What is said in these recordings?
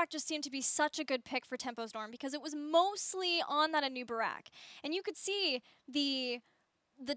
Barak just seemed to be such a good pick for Tempo Storm because it was mostly on that Anu Barak. And you could see the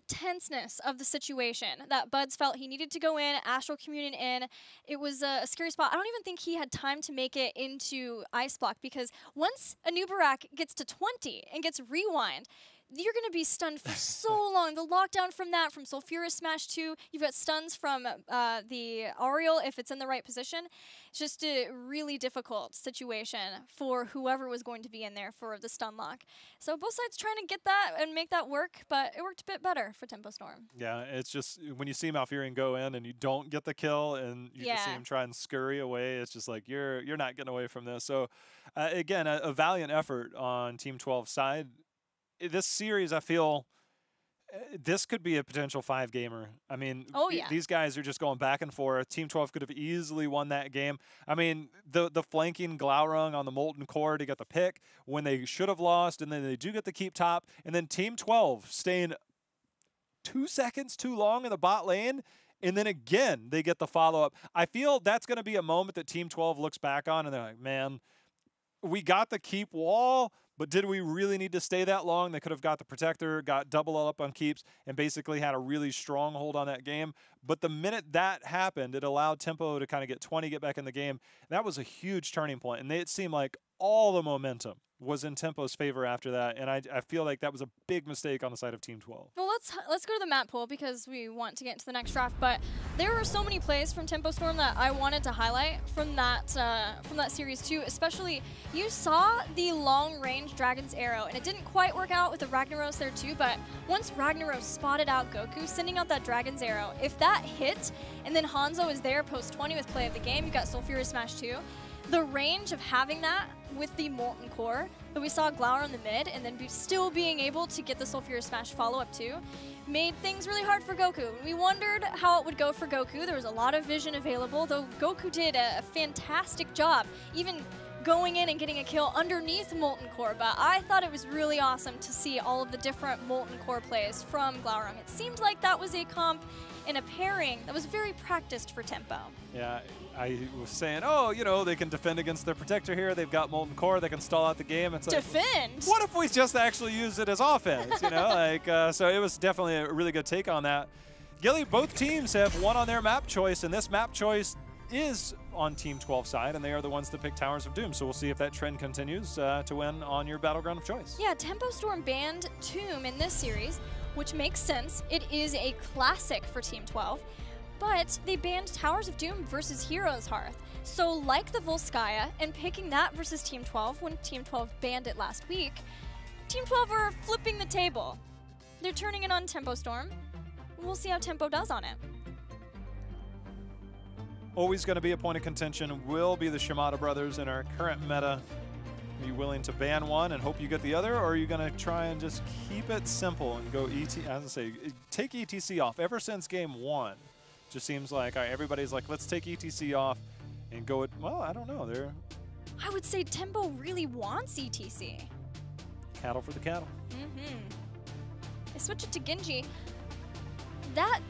tenseness of the situation that Buds felt he needed to go in, Astral Communion in. It was a scary spot. I don't even think he had time to make it into Ice Block because once Anu Barak gets to 20 and gets Rewind, you're going to be stunned for so long. The lockdown from that, from Sulfuras Smash 2, you've got stuns from the Ariel if it's in the right position. It's just a really difficult situation for whoever was going to be in there for the stun lock. So both sides trying to get that and make that work, but it worked a bit better for Tempo Storm. Yeah, it's just when you see Malfurion go in and you don't get the kill and you just see him try and scurry away, it's just like you're not getting away from this. So again, a valiant effort on Team 12's side. This series, I feel, this could be a potential 5-gamer. I mean, these guys are just going back and forth. Team 12 could have easily won that game. I mean, the flanking Glaurung on the Molten Core to get the pick when they should have lost, and then they do get the keep top, and then Team 12 staying 2 seconds too long in the bot lane, and then again, they get the follow-up. I feel that's going to be a moment that Team 12 looks back on, and they're like, man, we got the keep wall, but did we really need to stay that long? They could have got the protector, got double up on keeps, and basically had a really strong hold on that game. But the minute that happened, it allowed Tempo to kind of get 20, get back in the game. That was a huge turning point, and it seemed like all the momentum was in Tempo's favor after that, and I feel like that was a big mistake on the side of Team 12. Well, let's go to the map pool because we want to get into the next draft. But there were so many plays from Tempo Storm that I wanted to highlight from that series too. Especially, you saw the long-range Dragon's Arrow, and it didn't quite work out with the Ragnaros there too. But once Ragnaros spotted out Goku, sending out that Dragon's Arrow, if that hit, and then Hanzo is there post 20 with play of the game, you got Sulfuras Smash 2. The range of having that with the Molten Core that we saw Glower in the mid and then still being able to get the Sulfuras Smash follow-up too made things really hard for Goku. We wondered how it would go for Goku. There was a lot of vision available, though Goku did a fantastic job, even going in and getting a kill underneath Molten Core. But I thought it was really awesome to see all of the different Molten Core plays from Glaurung. It seemed like that was a comp in a pairing that was very practiced for Tempo. Yeah, I was saying, oh, you know, they can defend against their protector here. They've got Molten Core. They can stall out the game. It's like, defend? What if we just actually use it as offense? You know, like, so it was definitely a really good take on that. Gilly, both teams have won on their map choice, and this map choice is on Team 12 side, and they are the ones that pick Towers of Doom. So we'll see if that trend continues to win on your battleground of choice. Yeah, Tempo Storm banned Tomb in this series, which makes sense. It is a classic for Team 12, but they banned Towers of Doom versus HeroesHearth. So like the Volskaya and picking that versus Team 12 when Team 12 banned it last week, Team 12 are flipping the table. They're turning it on Tempo Storm. We'll see how Tempo does on it. Always going to be a point of contention will be the Shimada brothers in our current meta. Are you willing to ban one and hope you get the other, or are you going to try and just keep it simple and go as I say, take ETC off? Ever since game 1, just seems like everybody's like, let's take ETC off and go. Well, I don't know. I would say Tempo really wants ETC. Cattle for the cattle. They switch it to Genji. That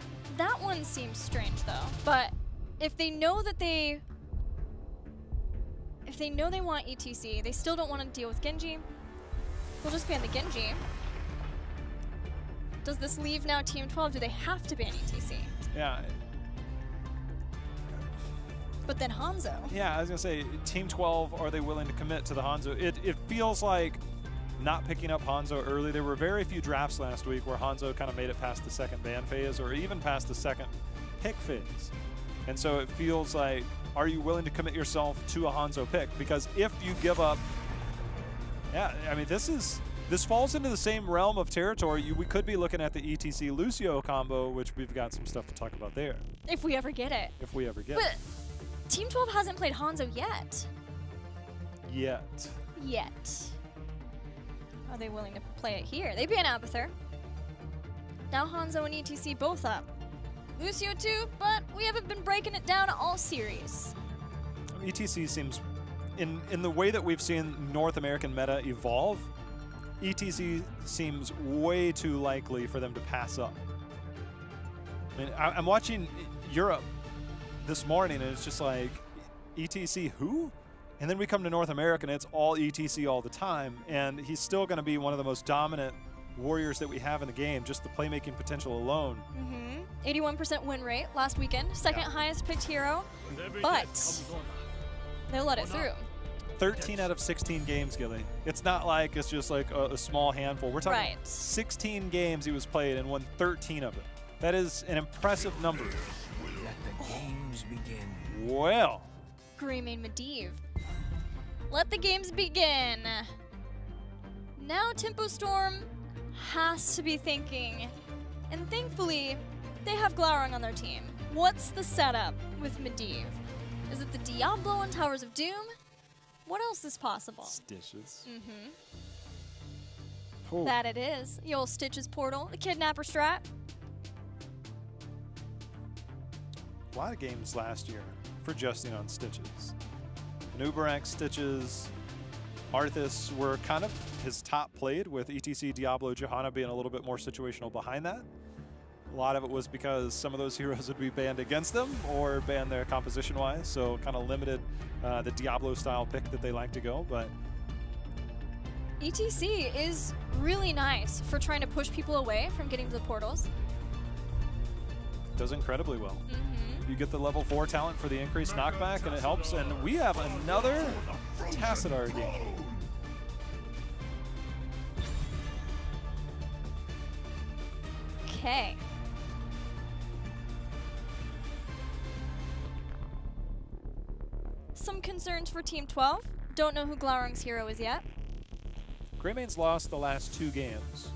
one seems strange though. But if they know that they want ETC, they still don't want to deal with Genji, they'll just ban the Genji. Does this leave now Team 12? Do they have to ban ETC? Yeah. But then Hanzo. Yeah, I was going to say, Team 12, are they willing to commit to the Hanzo? It feels like not picking up Hanzo early. There were very few drafts last week where Hanzo kind of made it past the second ban phase or even past the second pick phase. And so it feels like, are you willing to commit yourself to a Hanzo pick? Because if you give up, yeah, I mean, this falls into the same realm of territory. We could be looking at the ETC Lucio combo, which we've got some stuff to talk about there. If we ever get it. If we ever get it. But Team 12 hasn't played Hanzo yet. Yet. Are they willing to play it here? They ban Abathur. Now Hanzo and ETC both up. Lucio too, but we haven't been breaking it down all series. ETC seems, in the way that we've seen North American meta evolve, ETC seems way too likely for them to pass up. I mean, I'm watching Europe this morning, and it's just like, ETC who? And then we come to North America, and it's all ETC all the time, and he's still going to be one of the most dominant warriors that we have in the game, just the playmaking potential alone. 81% win rate last weekend, second highest picked hero, but they'll let it through. 13 out of 16 games, Gilly. It's not like it's just like a small handful. We're talking 16 games he was played and won 13 of it. That is an impressive number. Let the games begin. Well. Greymane Medivh. Let the games begin. Now Tempo Storm has to be thinking, and thankfully, they have Glaurung on their team. What's the setup with Medivh? Is it the Diablo and Towers of Doom? What else is possible? Stitches. That it is. The old Stitches portal, the Kidnapper strat. A lot of games last year for Justin on Stitches. Nubarak, Stitches, Arthas were kind of his top played, with ETC, Diablo, Johanna being a little bit more situational behind that. A lot of it was because some of those heroes would be banned against them or banned their composition-wise, so kind of limited the Diablo-style pick that they like to go. But ETC is really nice for trying to push people away from getting to the portals. Does incredibly well. You get the level 4 talent for the increased knockback, and it helps. And we have another Tassadar game. Okay. Some concerns for Team 12. Don't know who Glaurung's hero is yet. Greymane's lost the last 2 games.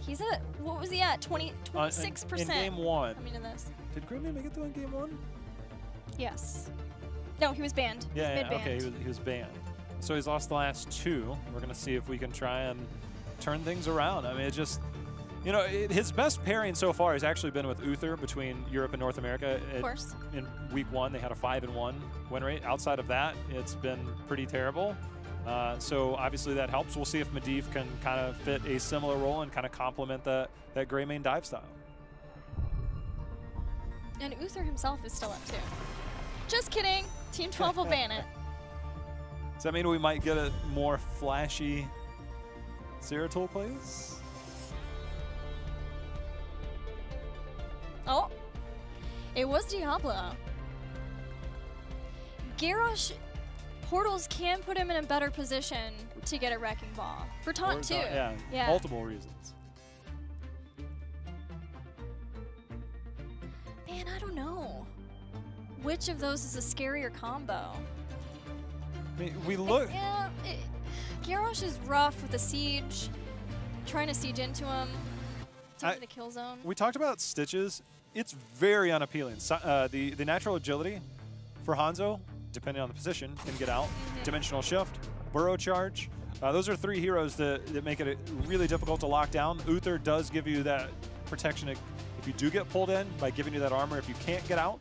He's at, what was he at? 26%. In game 1. Coming to this. Did Greymane make it through in game 1? Yes. No, he was banned. Yeah, okay, he was banned. So he's lost the last 2. We're going to see if we can try and turn things around. I mean, it just, you know, his best pairing so far has actually been with Uther between Europe and North America. Of course. In week 1, they had a 5-1 win rate. Outside of that, it's been pretty terrible. So obviously that helps. We'll see if Medivh can kind of fit a similar role and kind of complement that Greymane dive style. And Uther himself is still up too. Just kidding. Team 12 will ban it. Does that mean we might get a more flashy Zeratul plays? Oh, it was Diablo. Garrosh, portals can put him in a better position to get a Wrecking Ball. For taunt too. Yeah, multiple reasons. Man, I don't know. Which of those is a scarier combo? I mean, we look. Garrosh is rough with the siege, trying to siege into him, taking the kill zone. We talked about Stitches. It's very unappealing. The natural agility for Hanzo, depending on the position, can get out. Dimensional Shift, Burrow Charge. Those are 3 heroes that make it really difficult to lock down. Uther does give you that protection if you do get pulled in, by giving you that armor if you can't get out,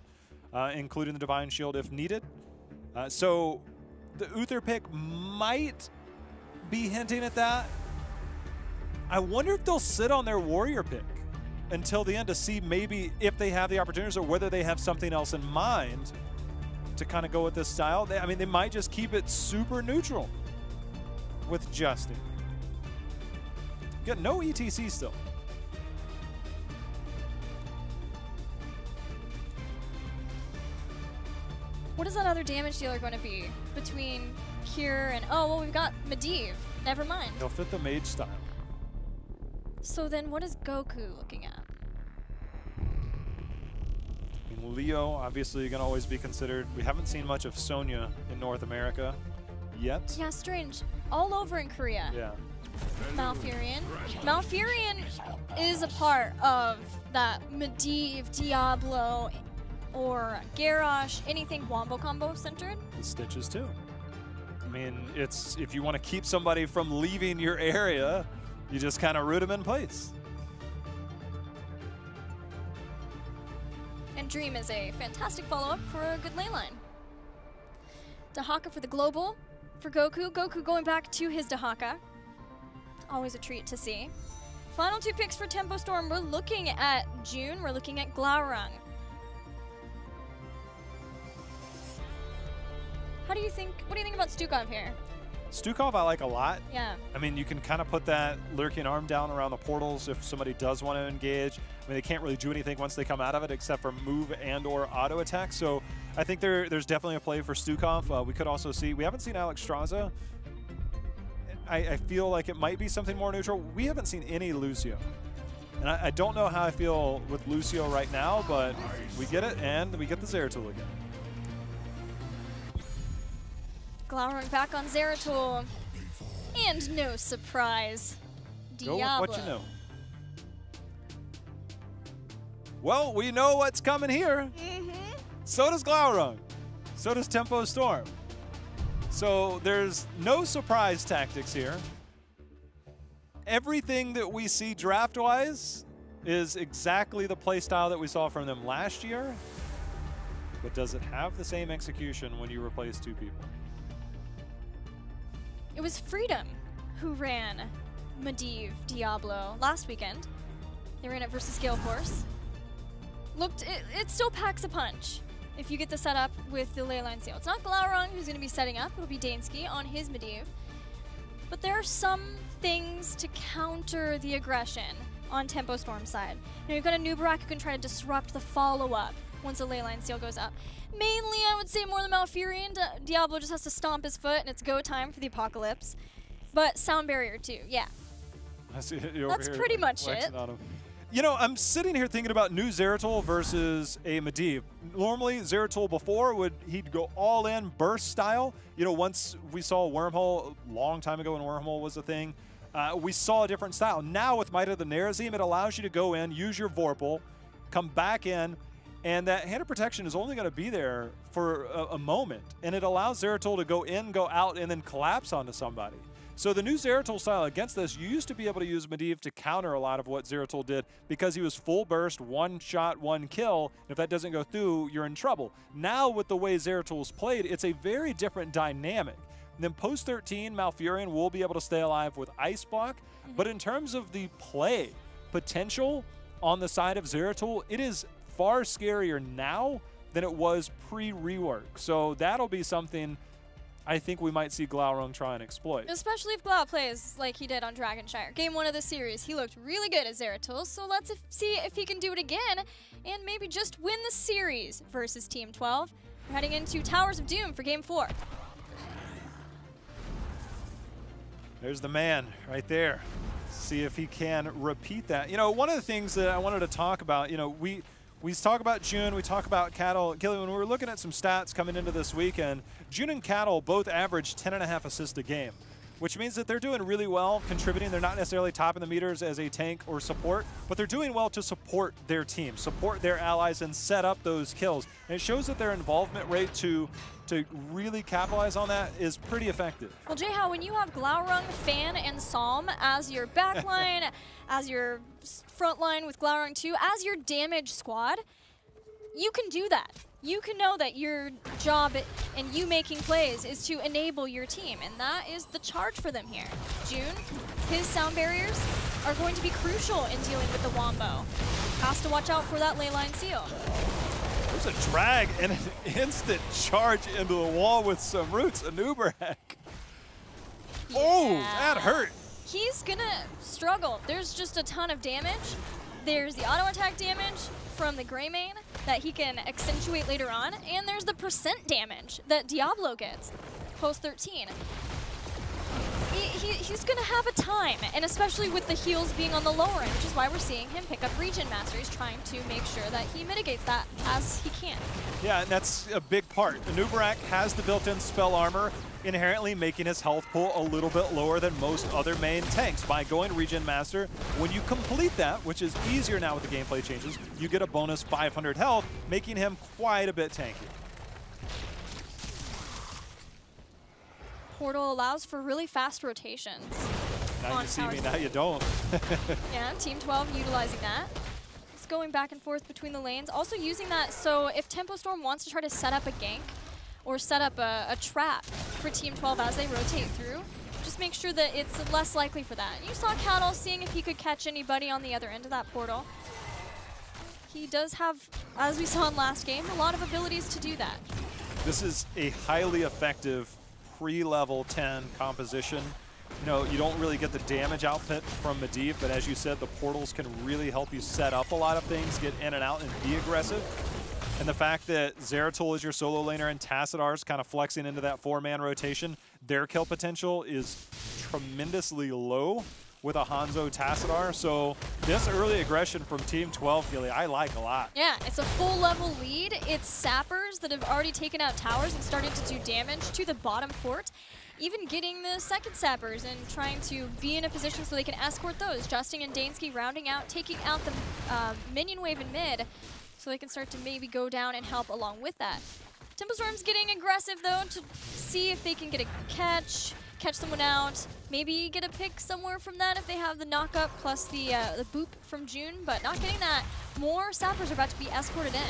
including the Divine Shield if needed. So the Uther pick might be hinting at that. I wonder if they'll sit on their warrior pick until the end to see maybe if they have the opportunities or whether they have something else in mind to kind of go with this style. I mean, they might just keep it super neutral with Justin. Got no ETC still. What is that other damage dealer going to be between here and, oh, well, we've got Medivh. Never mind. They'll fit the mage style. So then what is Goku looking at? I mean, Leo, obviously, going to always be considered. We haven't seen much of Sonya in North America yet. Yeah, strange. All over in Korea. Yeah. Malfurion. Malfurion is a part of that Medivh, Diablo, or Garrosh, anything wombo combo centered. The Stitches too. I mean, it's, if you want to keep somebody from leaving your area, you just kind of root them in place. And Dream is a fantastic follow-up for a good lane line. Dahaka for the global. For Goku, Goku going back to his Dahaka. Always a treat to see. Final 2 picks for Tempo Storm. We're looking at June. We're looking at Glaurung. What do you think about Stukov here? Stukov I like a lot. Yeah. I mean, you can kind of put that lurking arm down around the portals if somebody does want to engage. I mean, they can't really do anything once they come out of it except for move and or auto attack. So I think there's definitely a play for Stukov. We could also see, we haven't seen Alex Straza. I feel like it might be something more neutral. We haven't seen any Lucio. And I don't know how I feel with Lucio right now, but we get it, and we get the Zeratul again. Glaurung back on Zeratul. And no surprise, Diablo. Go with what you know. Well, we know what's coming here. So does Glaurung. So does Tempo Storm. So there's no surprise tactics here. Everything that we see draft-wise is exactly the playstyle that we saw from them last year. But does it have the same execution when you replace two people? It was Freedom who ran Medivh Diablo last weekend. They ran it versus Gale Force. It still packs a punch if you get the setup with the Leyline Seal. It's not Glaurung who's going to be setting up. It'll be Dansky on his Medivh. But there are some things to counter the aggression on Tempo Storm's side. Now you've got a Nubarak who can try to disrupt the follow-up once the Leyline Seal goes up. Mainly, I would say more than Malfurion. Diablo just has to stomp his foot, and it's go time for the Apocalypse. But Sound Barrier too, yeah. I see you over That's here pretty much it. You know, I'm sitting here thinking about new Zeratul versus a Medivh. Normally, Zeratul before, he'd go all in, burst style. You know, once we saw Wormhole, a long time ago when Wormhole was a thing, we saw a different style. Now with Might of the Nerazim, it allows you to go in, use your Vorpal, come back in, and that Hand of Protection is only going to be there for a moment. And it allows Zeratul to go in, go out, and then collapse onto somebody. So the new Zeratul style against this, you used to be able to use Medivh to counter a lot of what Zeratul did because he was full burst, one shot, one kill. If that doesn't go through, you're in trouble. Now with the way Zeratul's played, it's a very different dynamic. And then post 13, Malfurion will be able to stay alive with Ice Block. But in terms of the play potential on the side of Zeratul, it is far scarier now than it was pre-rework. So that'll be something I think we might see Glaurung try and exploit. Especially if Glau plays like he did on Dragonshire. Game 1 of the series, he looked really good as Zeratul, so let's see if he can do it again and maybe just win the series versus Team 12. We're heading into Towers of Doom for Game 4. There's the man right there. See if he can repeat that. You know, one of the things that I wanted to talk about, you know, we talk about June, we talk about Cattle. Kelly, when we were looking at some stats coming into this weekend, June and Cattle both averaged 10.5 assists a game, which means that they're doing really well contributing. They're not necessarily topping the meters as a tank or support, but they're doing well to support their team, support their allies, and set up those kills. And it shows that their involvement rate to really capitalize on that is pretty effective. Well, Jayhao, when you have Glaurung, Fan, and Psalm as your backline, as your front line with Glaurung 2, as your damage squad, you can do that. You can know that your job and you making plays is to enable your team, and that is the charge for them here. June, his sound barriers are going to be crucial in dealing with the Wombo. Has to watch out for that Leyline Seal. There's a drag and an instant charge into the wall with some roots. A Nubarak. Yeah. Oh, that hurt. He's gonna struggle. There's just a ton of damage. There's the auto attack damage from the Greymane that he can accentuate later on, and there's the percent damage that Diablo gets post 13. He's gonna have a time, and especially with the heals being on the lower end, which is why we're seeing him pick up Regen Master. He's trying to make sure that he mitigates that as he can. Yeah, and that's a big part. The Nubarak has the built-in spell armor, inherently making his health pool a little bit lower than most other main tanks. By going Regen Master, when you complete that, which is easier now with the gameplay changes, you get a bonus 500 health, making him quite a bit tanky. Portal allows for really fast rotations. Now you see me, now you don't. Yeah, Team 12 utilizing that. It's going back and forth between the lanes. Also using that, so if Tempo Storm wants to try to set up a gank or set up a trap for Team 12 as they rotate through, just make sure that it's less likely for that. You saw Cattle seeing if he could catch anybody on the other end of that portal. He does have, as we saw in last game, a lot of abilities to do that. This is a highly effective pre-level 10 composition. You know, you don't really get the damage output from Medivh, but as you said, the portals can really help you set up a lot of things, get in and out, and be aggressive. And the fact that Zeratul is your solo laner and Tassadar's kind of flexing into that 4-man rotation, their kill potential is tremendously low with a Hanzo Tassadar. So this early aggression from Team 12, Gilly, I like a lot. Yeah, it's a full level lead. It's sappers that have already taken out towers and started to do damage to the bottom fort. Even getting the second sappers and trying to be in a position so they can escort those. Justin and Dansky rounding out, taking out the minion wave in mid, so they can start to maybe go down and help along with that. Tempo Storm's getting aggressive though to see if they can get a catch someone out, maybe get a pick somewhere from that if they have the knock-up plus the boop from June, but not getting that. More sappers are about to be escorted in.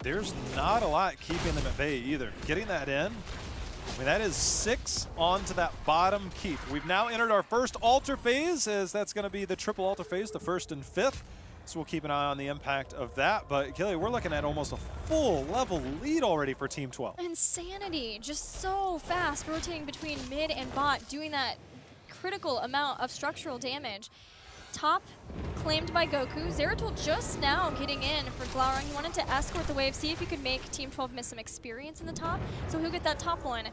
There's not a lot keeping them at bay either. Getting that in, I mean, that is 6 onto that bottom keep. We've now entered our first altar phase, as that's going to be the triple altar phase, the 1st and 5th. So we'll keep an eye on the impact of that. But Kelly, we're looking at almost a full level lead already for Team 12. Insanity, just so fast, rotating between mid and bot, doing that critical amount of structural damage. Top claimed by Goku. Zeratul just now getting in for Glaurung. He wanted to escort the wave, see if he could make Team 12 miss some experience in the top, so he'll get that top one.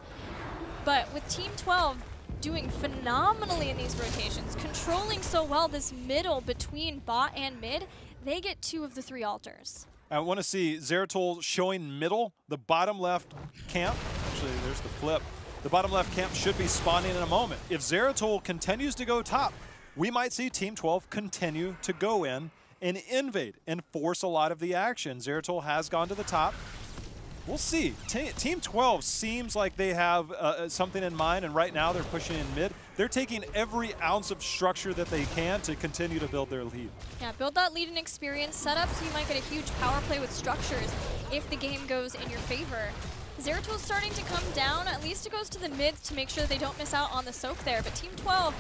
But with Team 12 doing phenomenally in these rotations, controlling so well this middle between bot and mid, they get 2 of the 3 altars. I want to see Zeratul showing middle, the bottom left camp. Actually, there's the flip. The bottom left camp should be spawning in a moment. If Zeratul continues to go top, we might see Team 12 continue to go in and invade and force a lot of the action. Zeratul has gone to the top. We'll see. Team 12 seems like they have something in mind, and right now they're pushing in mid. They're taking every ounce of structure that they can to continue to build their lead. Yeah, build that lead and experience, set up so you might get a huge power play with structures if the game goes in your favor. Zeratul's starting to come down. At least it goes to the mids to make sure they don't miss out on the soak there. But Team 12,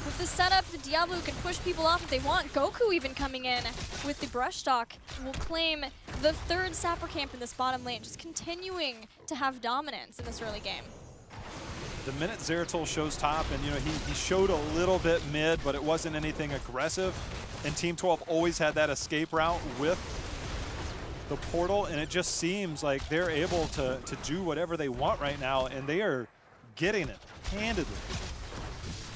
with the setup, the Diablo can push people off if they want. Goku even coming in with the brush stock will claim the 3rd sapper camp in this bottom lane, just continuing to have dominance in this early game. The minute Zeratul shows top, and you know he showed a little bit mid, but it wasn't anything aggressive. And Team 12 always had that escape route with the portal, and it just seems like they're able to do whatever they want right now, and they are getting it handedly.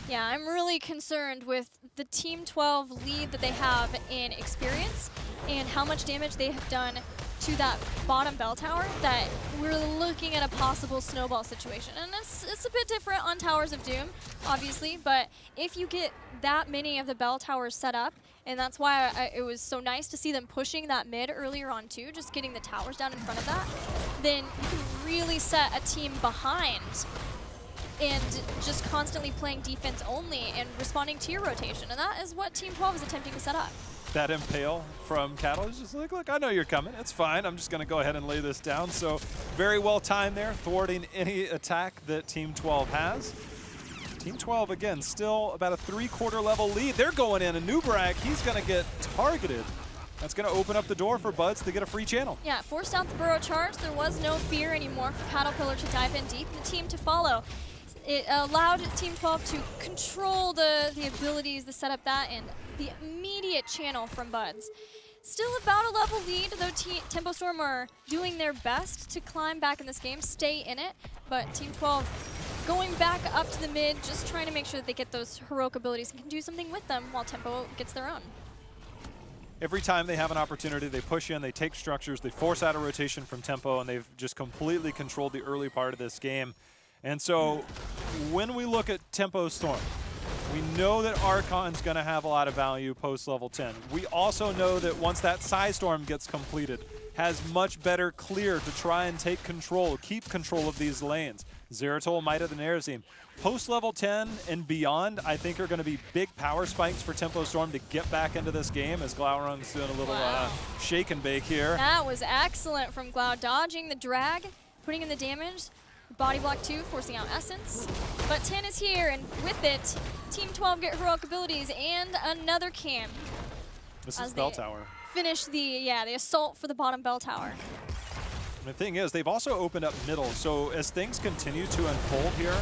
Yeah, I'm really concerned with the Team 12 lead that they have in experience and how much damage they have done to that bottom bell tower, that we're looking at a possible snowball situation. And it's a bit different on Towers of Doom, obviously, but if you get that many of the bell towers set up, and that's why it was so nice to see them pushing that mid earlier on too, just getting the towers down in front of that, then you can really set a team behind and just constantly playing defense only and responding to your rotation. And that is what Team 12 is attempting to set up. That impale from Cattle is just like, look, I know you're coming. It's fine. I'm just going to go ahead and lay this down. So very well timed there, thwarting any attack that Team 12 has. Team 12, again, still about a 3/4 level lead. They're going in, and Nubrag, he's going to get targeted. That's going to open up the door for Buds to get a free channel. Yeah, forced out the burrow charge. There was no fear anymore for Caterpillar to dive in deep and the team to follow. It allowed Team 12 to control the abilities, the setup that, and the immediate channel from Buds. Still about a level lead, though Tempo Storm are doing their best to climb back in this game, stay in it, but Team 12 going back up to the mid, just trying to make sure that they get those heroic abilities and can do something with them while Tempo gets their own. Every time they have an opportunity, they push in, they take structures, they force out a rotation from Tempo, and they've just completely controlled the early part of this game. And so when we look at Tempo Storm, we know that Archon's going to have a lot of value post level 10. We also know that once that Psystorm gets completed, has much better clear to try and take control, keep control of these lanes. Zeratul, Might of the Nerazim. Post level 10 and beyond, I think are going to be big power spikes for Tempo Storm to get back into this game, as Glaurung's doing a little shake and bake here. That was excellent from Glau, dodging the drag, putting in the damage. Body block 2, forcing out Essence. But 10 is here, and with it, Team 12 get heroic abilities and another camp. This is Bell Tower. Finish the assault for the bottom bell tower. And the thing is, they've also opened up middle, so as things continue to unfold here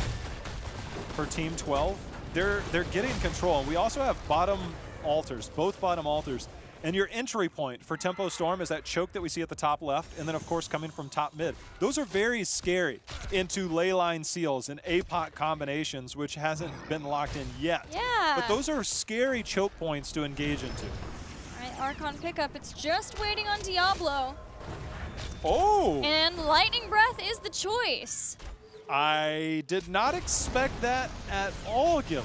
for Team 12, they're getting control. And we also have bottom altars, both bottom altars. And your entry point for Tempo Storm is that choke that we see at the top left, and then of course coming from top mid. Those are very scary into leyline seals and APOC combinations, which hasn't been locked in yet. Yeah. But those are scary choke points to engage into. All right, Archon pickup. It's just waiting on Diablo. Oh! And Lightning Breath is the choice. I did not expect that at all, Gilly.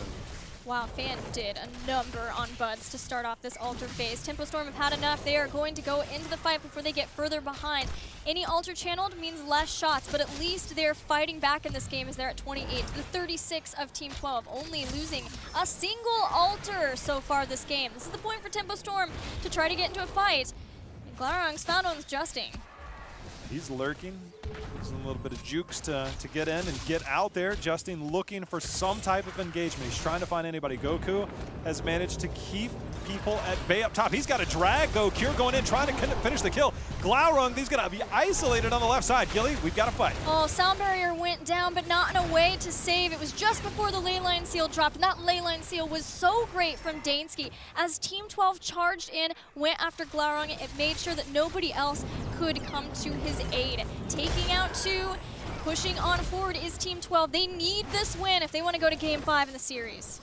Wow, Fan did a number on Buds to start off this altar phase. Tempo Storm have had enough. They are going to go into the fight before they get further behind. Any altar channeled means less shots, but at least they're fighting back in this game as they're at 28 to the 36 of Team 12, only losing a single altar so far this game. This is the point for Tempo Storm to try to get into a fight. And Glaurung's found on Justing. He's lurking. Using a little bit of jukes to get in and get out there. Justin looking for some type of engagement. He's trying to find anybody. Goku has managed to keep people at bay up top. He's got a drag, though. Cure going in, trying to finish the kill. Glaurung, he's going to be isolated on the left side. Gilly, we've got to fight. Oh, Sound Barrier went down, but not in a way to save. It was just before the leyline seal dropped, and that leyline seal was so great from Dansky. As Team 12 charged in, went after Glaurung, it made sure that nobody else could come to his aid. Taking out 2, pushing on forward is Team 12. They need this win if they want to go to Game 5 in the series.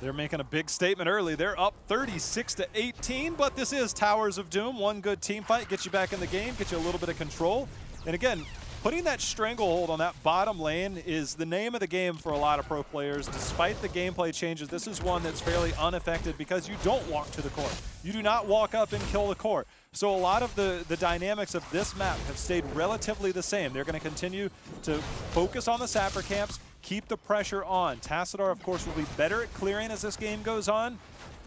They're making a big statement early. They're up 36 to 18, but this is Towers of Doom. One good team fight gets you back in the game, gets you a little bit of control. And again, putting that stranglehold on that bottom lane is the name of the game for a lot of pro players. Despite the gameplay changes, this is one that's fairly unaffected because you don't walk to the core. You do not walk up and kill the core. So a lot of the dynamics of this map have stayed relatively the same. They're going to continue to focus on the sapper camps, keep the pressure on. Tassadar, of course, will be better at clearing as this game goes on,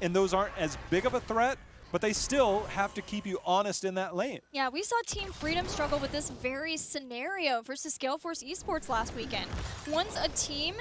and those aren't as big of a threat, but they still have to keep you honest in that lane. Yeah, we saw Team Freedom struggle with this very scenario versus Scaleforce Esports last weekend. Once a team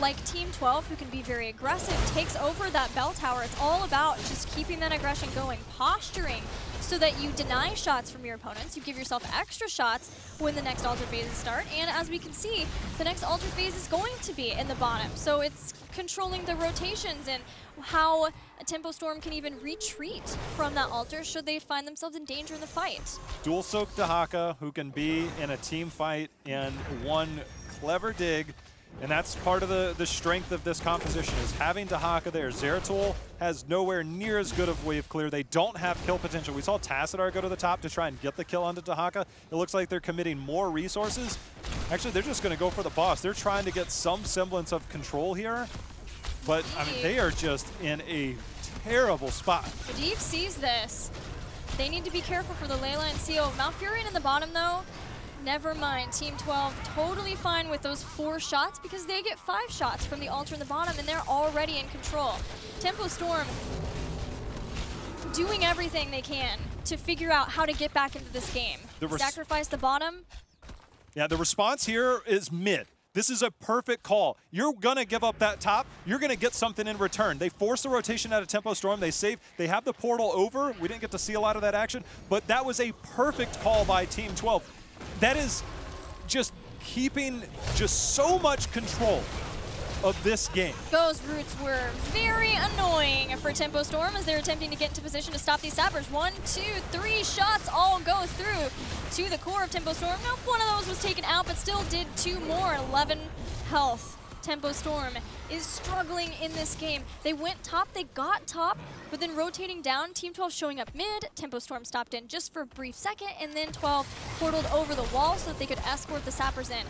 like Team 12, who can be very aggressive, takes over that bell tower, it's all about just keeping that aggression going, posturing so that you deny shots from your opponents. You give yourself extra shots when the next altar phases start. And as we can see, the next altar phase is going to be in the bottom. So it's controlling the rotations and how a Tempo Storm can even retreat from that altar should they find themselves in danger in the fight. Dual Soak Dahaka, who can be in a team fight in one clever dig. And that's part of the strength of this composition is having Dahaka there. Zeratul has nowhere near as good of wave clear. They don't have kill potential. We saw Tassadar go to the top to try and get the kill onto Dahaka. It looks like they're committing more resources. Actually, they're just going to go for the boss. They're trying to get some semblance of control here. But, I mean, they are just in a terrible spot. Deep sees this. They need to be careful for the leyline seal. Malfurion in the bottom, though. Never mind, Team 12 totally fine with those 4 shots because they get 5 shots from the altar in the bottom and they're already in control. Tempo Storm doing everything they can to figure out how to get back into this game. Sacrifice the bottom. Yeah, the response here is mid. This is a perfect call. You're gonna give up that top, you're gonna get something in return. They force the rotation out of Tempo Storm, they save, they have the portal over. We didn't get to see a lot of that action, but that was a perfect call by Team 12. That is just keeping just so much control of this game. Those roots were very annoying for Tempo Storm as they're attempting to get into position to stop these sappers. 1, 2, 3 shots all go through to the core of Tempo Storm. Now, one of those was taken out, but still did 2 more, 11 health. Tempo Storm is struggling in this game. They went top, they got top, but then rotating down, Team 12 showing up mid, Tempo Storm stopped in just for a brief second, and then 12 portaled over the wall so that they could escort the sappers in.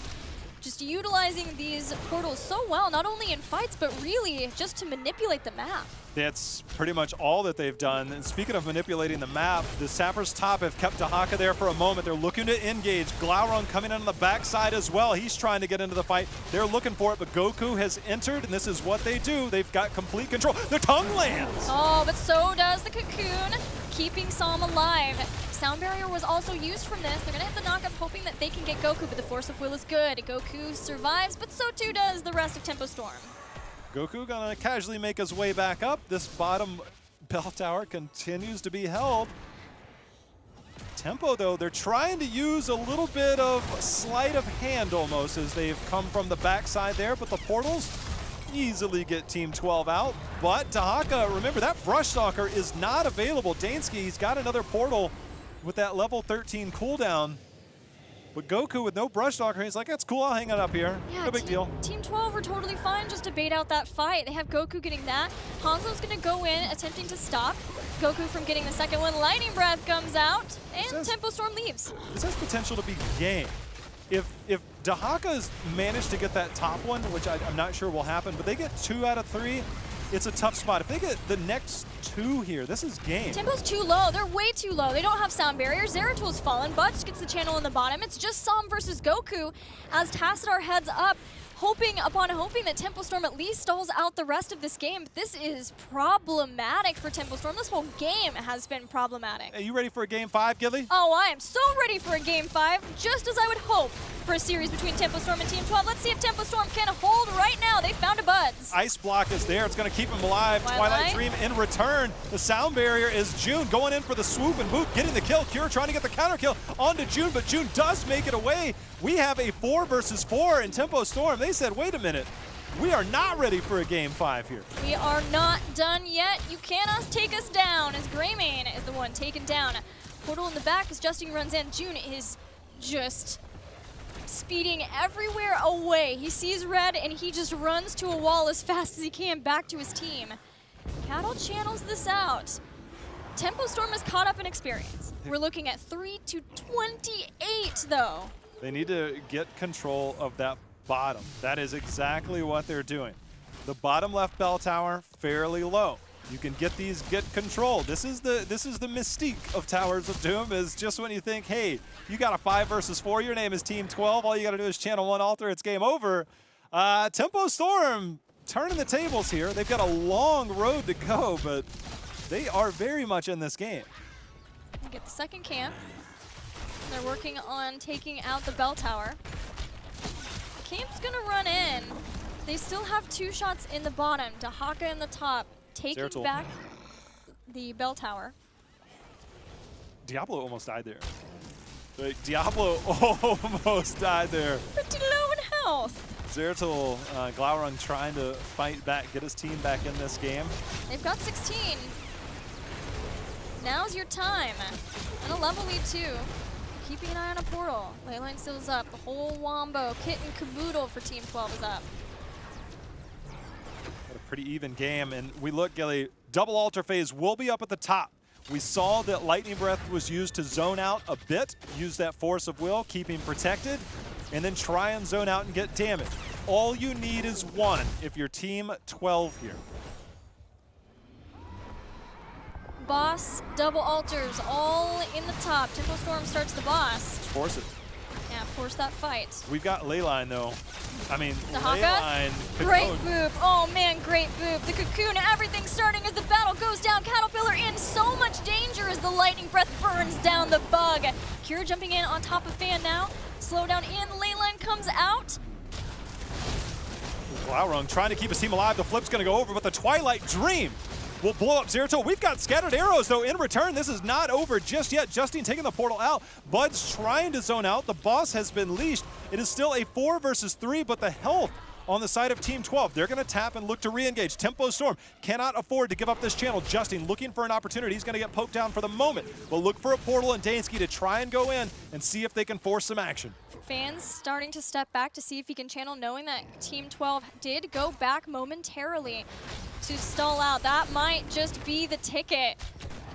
Just utilizing these portals so well, not only in fights, but really just to manipulate the map. That's pretty much all that they've done. And speaking of manipulating the map, the Sappers top have kept Dahaka there for a moment. They're looking to engage. Glaurung coming in on the backside as well. He's trying to get into the fight. They're looking for it, but Goku has entered, and this is what they do. They've got complete control. The tongue lands! Oh, but so does the cocoon, keeping Psalm alive. Sound Barrier was also used from this. They're going to hit the knockup, hoping that they can get Goku, but the Force of Will is good. Goku survives, but so too does the rest of Tempo Storm. Goku gonna casually make his way back up. This bottom bell tower continues to be held. Tempo, though, they're trying to use a little bit of sleight of hand almost as they've come from the backside there, but the portals easily get Team 12 out. But Dahaka, remember, that Brush Stalker is not available. Dansky, he's got another portal with that level 13 cooldown. But Goku with no Brush Stalker, he's like, that's cool, I'll hang it up here. Yeah, no big deal. Team 12 were totally fine just to bait out that fight. They have Goku getting that. Hanzo's going to go in, attempting to stop Goku from getting the second one. Lightning Breath comes out, and Tempo Storm leaves. This has potential to be game. If Dahaka's managed to get that top one, which I'm not sure will happen, but they get 2 out of 3, it's a tough spot. If they get the next 2 here, this is game. Tempo's too low. They're way too low. They don't have sound barriers. Zeratul's fallen. Butch gets the channel in the bottom. It's just Som versus Goku as Tassadar heads up, hoping that Tempo Storm at least stalls out the rest of this game. This is problematic for Tempo Storm. This whole game has been problematic. Are you ready for a game 5, Gilly? Oh, I am so ready for a game 5, just as I would hope for a series between Tempo Storm and Team 12. Let's see if Tempo Storm can hold right now. They found a Buzz. Ice block is there. It's going to keep him alive. Twilight Dream in return. The sound barrier is June going in for the swoop and boot, getting the kill. Cure trying to get the counter kill onto June, but June does make it away. We have a 4 versus 4 in Tempo Storm. They said, wait a minute. We are not ready for a game 5 here. We are not done yet. You cannot take us down, as Greymane is the one taken down. Portal in the back as Justin runs in. June is just speeding everywhere away. He sees red and he just runs to a wall as fast as he can back to his team. Cattle channels this out. Tempo Storm is caught up in experience. We're looking at 3-28 though. They need to get control of that bottom. That is exactly what they're doing. The bottom left bell tower, fairly low. You can get these, get control. This is the mystique of Towers of Doom, is just when you think, hey, you got a 5 versus 4, your name is Team 12, all you gotta do is channel 1 altar, it's game over. Tempo Storm turning the tables here. They've got a long road to go, but they are very much in this game. Get the second camp. They're working on taking out the bell tower. Camp's gonna run in. They still have 2 shots in the bottom. Dahaka in the top, taking Zeratul back the bell tower. Diablo almost died there. Like, Diablo almost died there. Pretty low in health. Zeratul, Glaurung trying to fight back, get his team back in this game. They've got 16. Now's your time. And a level lead too. Keeping an eye on a portal. Leyline still is up. The whole wombo, kit and caboodle for Team 12 is up. Got a pretty even game, and we look, Gilly, double altar phase will be up at the top. We saw that Lightning Breath was used to zone out a bit, use that force of will, keep him protected, and then try and zone out and get damage. All you need is 1 if you're Team 12 here. Boss, double altars, all in the top. Tempo Storm starts the boss. Force it. Yeah, force that fight. We've got Leyline, though. I mean, Dahaka? Leyline. Great boop. Oh, man, great boop. The cocoon, everything starting as the battle goes down. Caterpillar in so much danger as the lightning breath burns down the bug. Cure jumping in on top of Fan now. Slow down in. Leyline comes out. Glaurung trying to keep his team alive. The flip's going to go over, but the Twilight Dream will blow up Zeratul. We've got scattered arrows, though, in return. This is not over just yet. Justine taking the portal out. Bud's trying to zone out. The boss has been leashed. It is still a 4 versus 3, but the health on the side of Team 12. They're going to tap and look to re-engage. Tempo Storm cannot afford to give up this channel. Justine looking for an opportunity. He's going to get poked down for the moment. But look for a portal and Dansky to try and go in and see if they can force some action. Fans starting to step back to see if he can channel, knowing that Team 12 did go back momentarily to stall out. That might just be the ticket.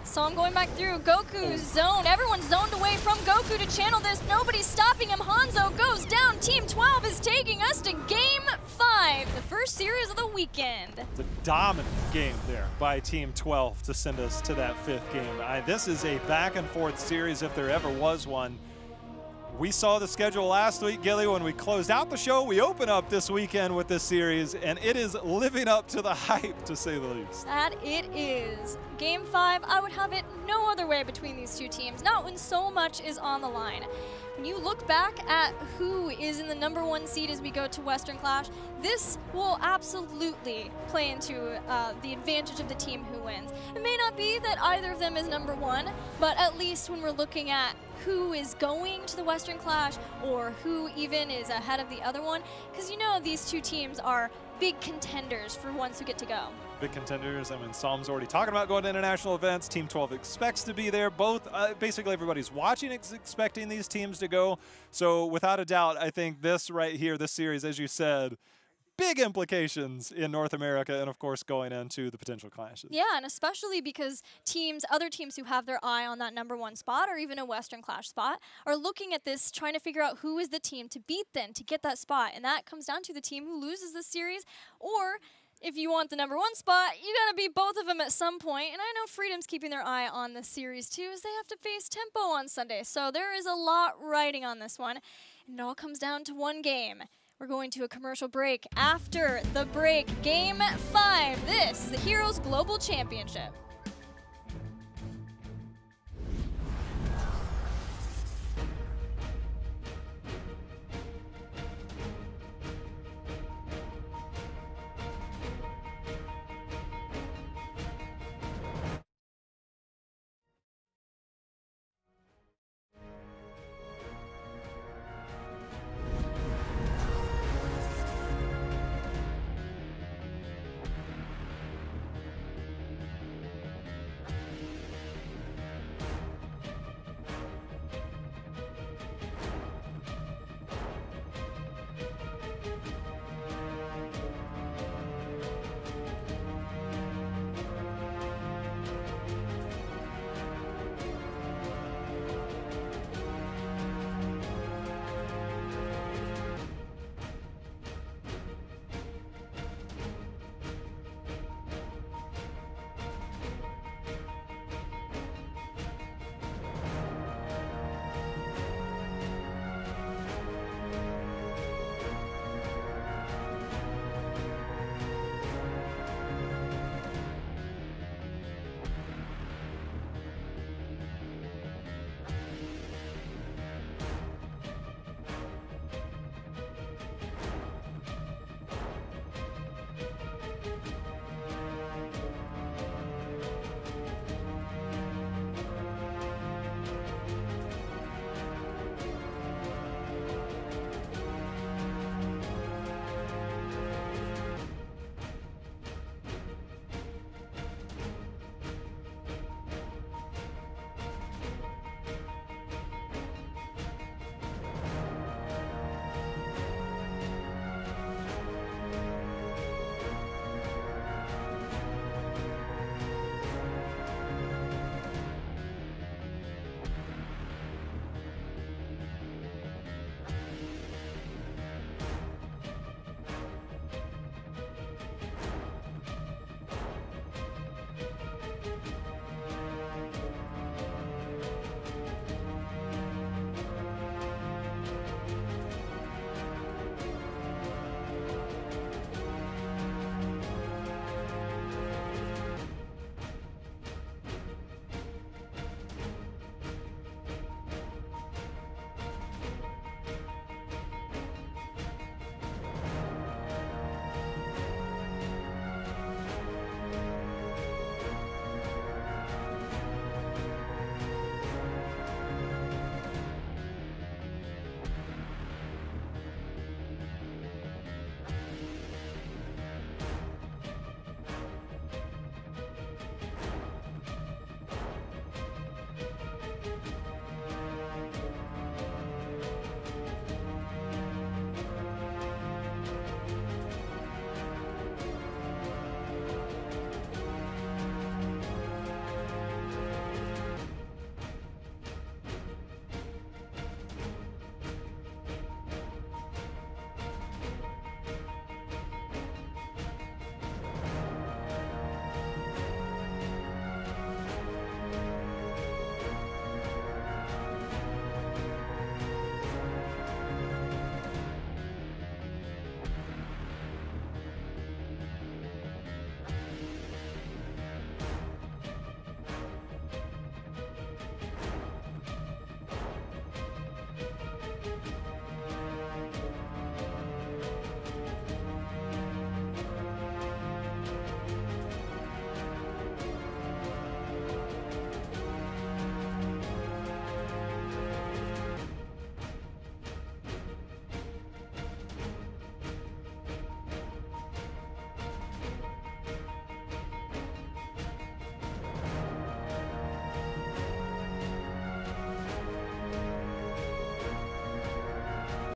So I'm going back through. Goku's zoned. Everyone's zoned away from Goku to channel this. Nobody's stopping him. Hanzo goes down. Team 12 is taking us to game 5, the first series of the weekend. It's a dominant game there by Team 12 to send us to that 5th game. This is a back and forth series if there ever was one. We saw the schedule last week, Gilly, when we closed out the show. We open up this weekend with this series, and it is living up to the hype, to say the least. That it is. Game 5, I would have it no other way between these 2 teams, not when so much is on the line. when you look back at who is in the #1 seed as we go to Western Clash, this will absolutely play into the advantage of the team who wins. It may not be that either of them is #1, but at least when we're looking at who is going to the Western Clash or who even is ahead of the other one, because you know these two teams are big contenders for ones who get to go. Big contenders. I mean, Psalm's already talking about going to international events. Team 12 expects to be there. Both, basically everybody's watching is expecting these teams to go. So without a doubt, I think this right here, this series, as you said, big implications in North America and, of course, going into the potential clashes. Yeah, and especially because other teams who have their eye on that #1 spot or even a Western Clash spot are looking at this, trying to figure out who is the team to beat then to get that spot. And that comes down to the team who loses this series, or if you want the #1 spot, you gotta beat both of them at some point. And I know Freedom's keeping their eye on this series too, as they have to face Tempo on Sunday. So there is a lot riding on this one. And it all comes down to one game. We're going to a commercial break. After the break, Game 5. This is the Heroes Global Championship.